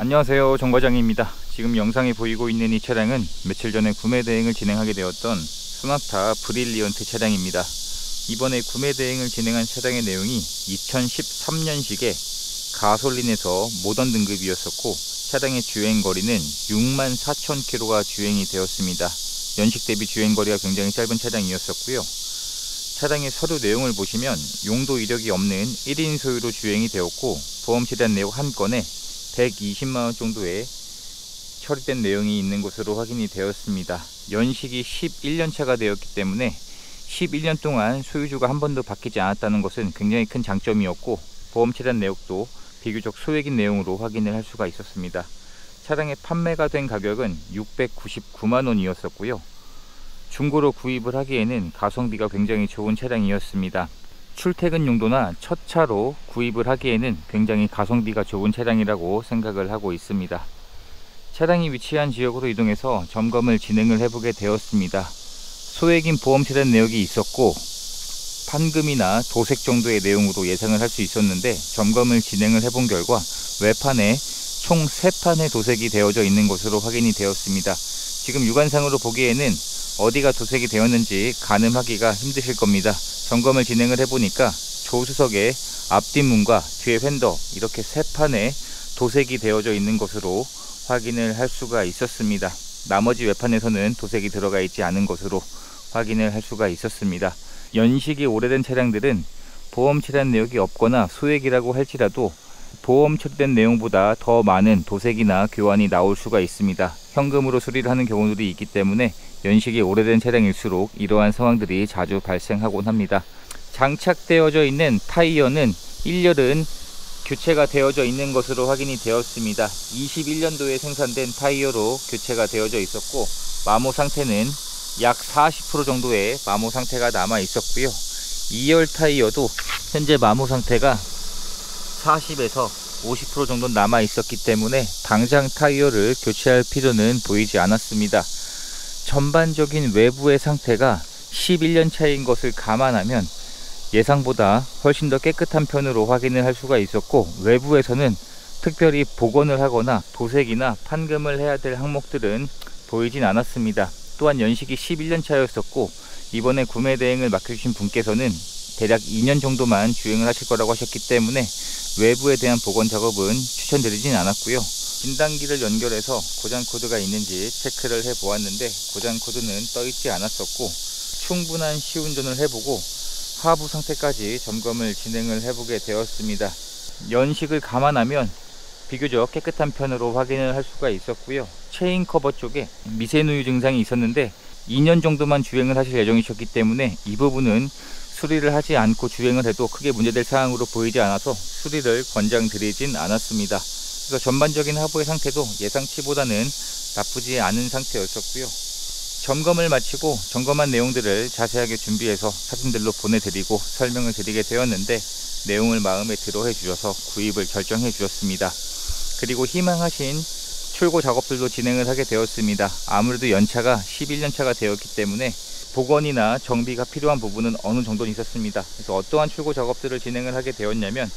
안녕하세요, 정과장입니다. 지금 영상에 보이고 있는 이 차량은 며칠 전에 구매 대행을 진행하게 되었던 소나타 브릴리언트 차량입니다. 이번에 구매 대행을 진행한 차량의 내용이 2013년식의 가솔린에서 모던 등급이었었고, 차량의 주행거리는 64,000km가 주행이 되었습니다. 연식 대비 주행거리가 굉장히 짧은 차량이었었고요. 차량의 서류 내용을 보시면 용도 이력이 없는 1인 소유로 주행이 되었고, 보험치단 내역 한 건에 120만원 정도의 처리된 내용이 있는 것으로 확인이 되었습니다. 연식이 11년차가 되었기 때문에 11년 동안 소유주가 한 번도 바뀌지 않았다는 것은 굉장히 큰 장점이었고, 보험치단 내역도 비교적 소액인 내용으로 확인을 할 수가 있었습니다. 차량의 판매가 된 가격은 699만원이었었고요. 중고로 구입을 하기에는 가성비가 굉장히 좋은 차량이었습니다. 출퇴근 용도나 첫 차로 구입을 하기에는 굉장히 가성비가 좋은 차량이라고 생각을 하고 있습니다. 차량이 위치한 지역으로 이동해서 점검을 진행을 해보게 되었습니다. 소액인 보험치단 내역이 있었고, 판금이나 도색 정도의 내용으로 예상을 할 수 있었는데, 점검을 진행을 해본 결과 외판에 총 3판의 도색이 되어져 있는 것으로 확인이 되었습니다. 지금 육안상으로 보기에는 어디가 도색이 되었는지 가늠하기가 힘드실 겁니다. 점검을 진행을 해보니까 조수석의 앞뒷문과 뒤에 휀더 이렇게 3판에 도색이 되어져 있는 것으로 확인을 할 수가 있었습니다. 나머지 외판에서는 도색이 들어가 있지 않은 것으로 확인을 할 수가 있었습니다. 연식이 오래된 차량들은 보험 치단 내역이 없거나 소액이라고 할지라도 보험 처리된 내용보다 더 많은 도색이나 교환이 나올 수가 있습니다. 현금으로 수리를 하는 경우들이 있기 때문에 연식이 오래된 차량일수록 이러한 상황들이 자주 발생하곤 합니다. 장착되어져 있는 타이어는 1열은 교체가 되어져 있는 것으로 확인이 되었습니다. 21년도에 생산된 타이어로 교체가 되어져 있었고, 마모 상태는 약 40% 정도의 마모 상태가 남아 있었고요. 2열 타이어도 현재 마모 상태가 40에서 50% 정도 남아 있었기 때문에 당장 타이어를 교체할 필요는 보이지 않았습니다. 전반적인 외부의 상태가 11년 차인 것을 감안하면 예상보다 훨씬 더 깨끗한 편으로 확인을 할 수가 있었고, 외부에서는 특별히 복원을 하거나 도색이나 판금을 해야 될 항목들은 보이진 않았습니다. 또한 연식이 11년 차였었고, 이번에 구매 대행을 맡겨주신 분께서는 대략 2년 정도만 주행을 하실 거라고 하셨기 때문에 외부에 대한 복원 작업은 추천드리진 않았고요. 진단기를 연결해서 고장 코드가 있는지 체크를 해 보았는데 고장 코드는 떠 있지 않았었고, 충분한 시운전을 해보고 하부 상태까지 점검을 진행을 해보게 되었습니다. 연식을 감안하면 비교적 깨끗한 편으로 확인을 할 수가 있었고요. 체인 커버 쪽에 미세누유 증상이 있었는데 2년 정도만 주행을 하실 예정이셨기 때문에 이 부분은 수리를 하지 않고 주행을 해도 크게 문제될 사항으로 보이지 않아서 수리를 권장드리진 않았습니다. 그래서 전반적인 하부의 상태도 예상치보다는 나쁘지 않은 상태였었고요. 점검을 마치고 점검한 내용들을 자세하게 준비해서 사진들로 보내드리고 설명을 드리게 되었는데, 내용을 마음에 들어 해주셔서 구입을 결정해 주셨습니다. 그리고 희망하신 출고 작업들도 진행을 하게 되었습니다. 아무래도 연차가 11년차가 되었기 때문에 복원이나 정비가 필요한 부분은 어느 정도는 있었습니다. 그래서 어떠한 출고 작업들을 진행을 하게 되었냐면,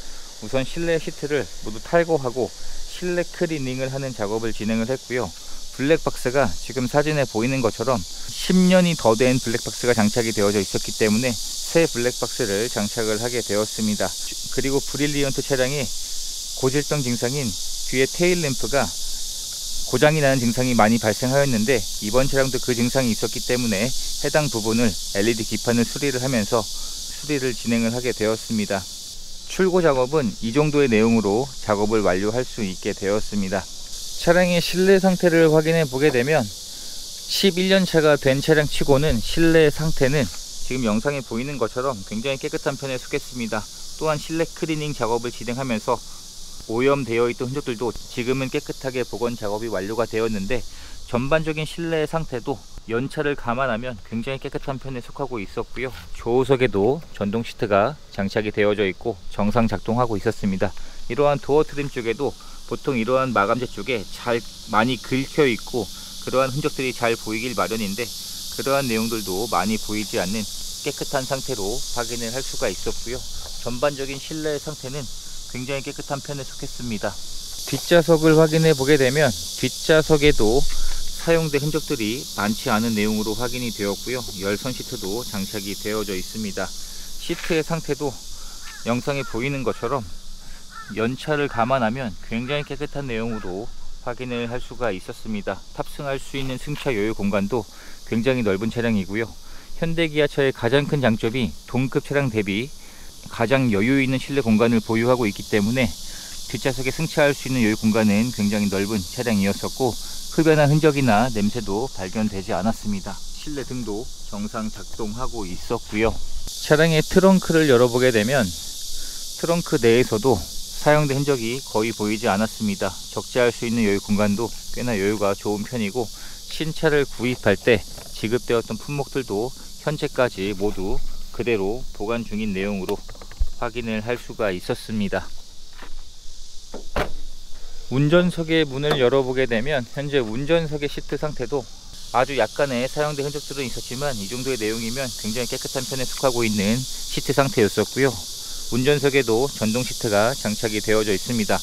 우선 실내 시트를 모두 탈거하고 실내 클리닝을 하는 작업을 진행을 했고요. 블랙박스가 지금 사진에 보이는 것처럼 10년이 더 된 블랙박스가 장착이 되어져 있었기 때문에 새 블랙박스를 장착을 하게 되었습니다. 그리고 브릴리언트 차량의 고질병 증상인 뒤에 테일램프가 고장이 나는 증상이 많이 발생하였는데, 이번 차량도 그 증상이 있었기 때문에 해당 부분을 LED 기판을 수리를 하면서 수리를 진행을 하게 되었습니다. 출고 작업은 이 정도의 내용으로 작업을 완료할 수 있게 되었습니다. 차량의 실내 상태를 확인해 보게 되면 11년 차가 된 차량 치고는 실내 상태는 지금 영상에 보이는 것처럼 굉장히 깨끗한 편에 속했습니다. 또한 실내 클리닝 작업을 진행하면서 오염되어 있던 흔적들도 지금은 깨끗하게 복원 작업이 완료가 되었는데, 전반적인 실내 상태도 연차를 감안하면 굉장히 깨끗한 편에 속하고 있었고요. 조수석에도 전동 시트가 장착이 되어져 있고 정상 작동하고 있었습니다. 이러한 도어 트림 쪽에도 보통 이러한 마감재 쪽에 잘 많이 긁혀 있고 그러한 흔적들이 잘 보이길 마련인데, 그러한 내용들도 많이 보이지 않는 깨끗한 상태로 확인을 할 수가 있었고요. 전반적인 실내 상태는 굉장히 깨끗한 편에 속했습니다. 뒷좌석을 확인해 보게 되면 뒷좌석에도 사용된 흔적들이 많지 않은 내용으로 확인이 되었고요. 열선 시트도 장착이 되어져 있습니다. 시트의 상태도 영상에 보이는 것처럼 연차를 감안하면 굉장히 깨끗한 내용으로 확인을 할 수가 있었습니다. 탑승할 수 있는 승차 여유 공간도 굉장히 넓은 차량이고요. 현대기아차의 가장 큰 장점이 동급 차량 대비 가장 여유 있는 실내 공간을 보유하고 있기 때문에 뒷좌석에 승차할 수 있는 여유 공간은 굉장히 넓은 차량이었었고, 흡연한 흔적이나 냄새도 발견되지 않았습니다. 실내 등도 정상 작동하고 있었고요. 차량의 트렁크를 열어보게 되면 트렁크 내에서도 사용된 흔적이 거의 보이지 않았습니다. 적재할 수 있는 여유 공간도 꽤나 여유가 좋은 편이고, 신차를 구입할 때 지급되었던 품목들도 현재까지 모두 그대로 보관 중인 내용으로 확인을 할 수가 있었습니다. 운전석의 문을 열어보게 되면 현재 운전석의 시트 상태도 아주 약간의 사용된 흔적들은 있었지만 이 정도의 내용이면 굉장히 깨끗한 편에 속하고 있는 시트 상태였었고요. 운전석에도 전동 시트가 장착이 되어져 있습니다.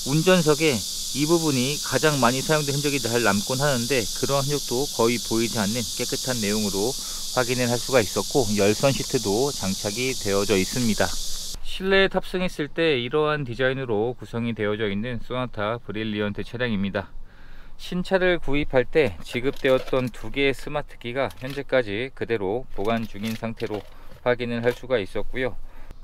운전석에 이 부분이 가장 많이 사용된 흔적이 잘 남곤 하는데 그러한 흔적도 거의 보이지 않는 깨끗한 내용으로 확인을 할 수가 있었고, 열선 시트도 장착이 되어져 있습니다. 실내에 탑승했을 때 이러한 디자인으로 구성이 되어져 있는 소나타 브릴리언트 차량입니다. 신차를 구입할 때 지급되었던 두 개의 스마트키가 현재까지 그대로 보관 중인 상태로 확인을 할 수가 있었고요.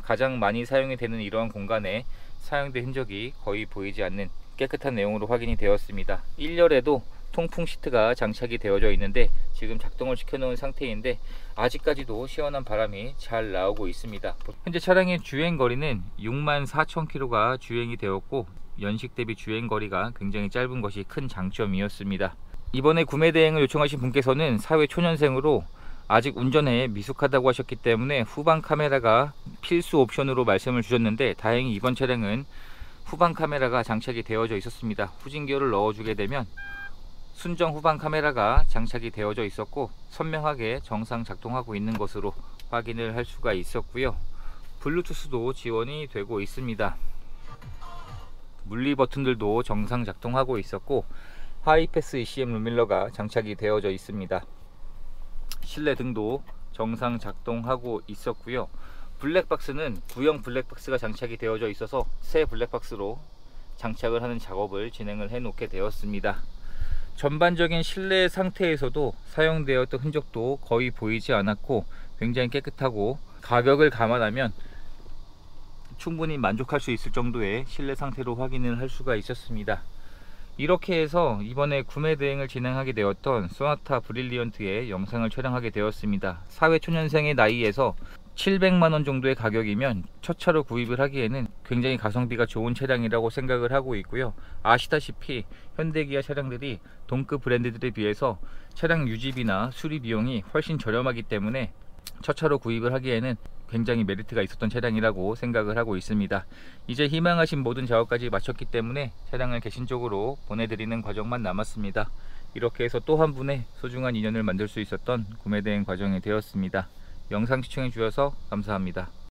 가장 많이 사용이 되는 이러한 공간에 사용된 흔적이 거의 보이지 않는 깨끗한 내용으로 확인이 되었습니다. 1열에도 통풍 시트가 장착이 되어져 있는데 지금 작동을 시켜 놓은 상태인데 아직까지도 시원한 바람이 잘 나오고 있습니다. 현재 차량의 주행거리는 64,000km가 주행이 되었고, 연식 대비 주행거리가 굉장히 짧은 것이 큰 장점이었습니다. 이번에 구매 대행을 요청하신 분께서는 사회 초년생으로 아직 운전에 미숙하다고 하셨기 때문에 후방 카메라가 필수 옵션으로 말씀을 주셨는데, 다행히 이번 차량은 후방 카메라가 장착이 되어져 있었습니다. 후진기어를 넣어주게 되면 순정 후방 카메라가 장착이 되어져 있었고 선명하게 정상 작동하고 있는 것으로 확인을 할 수가 있었고요. 블루투스도 지원이 되고 있습니다. 물리 버튼들도 정상 작동하고 있었고 하이패스 ECM 룸밀러가 장착이 되어져 있습니다. 실내 등도 정상 작동하고 있었고요. 블랙박스는 구형 블랙박스가 장착이 되어져 있어서 새 블랙박스로 장착을 하는 작업을 진행을 해 놓게 되었습니다. 전반적인 실내 상태에서도 사용되었던 흔적도 거의 보이지 않았고 굉장히 깨끗하고, 가격을 감안하면 충분히 만족할 수 있을 정도의 실내 상태로 확인을 할 수가 있었습니다. 이렇게 해서 이번에 구매 대행을 진행하게 되었던 소나타 브릴리언트의 영상을 촬영하게 되었습니다. 사회초년생의 나이에서 700만원 정도의 가격이면 첫 차로 구입을 하기에는 굉장히 가성비가 좋은 차량이라고 생각을 하고 있고요. 아시다시피 현대기아 차량들이 동급 브랜드들에 비해서 차량 유지비나 수리 비용이 훨씬 저렴하기 때문에 첫 차로 구입을 하기에는 굉장히 메리트가 있었던 차량이라고 생각을 하고 있습니다. 이제 희망하신 모든 작업까지 마쳤기 때문에 차량을 개신쪽으로 보내드리는 과정만 남았습니다. 이렇게 해서 또 한 분의 소중한 인연을 만들 수 있었던 구매 대행 과정이 되었습니다. 영상 시청해 주셔서 감사합니다.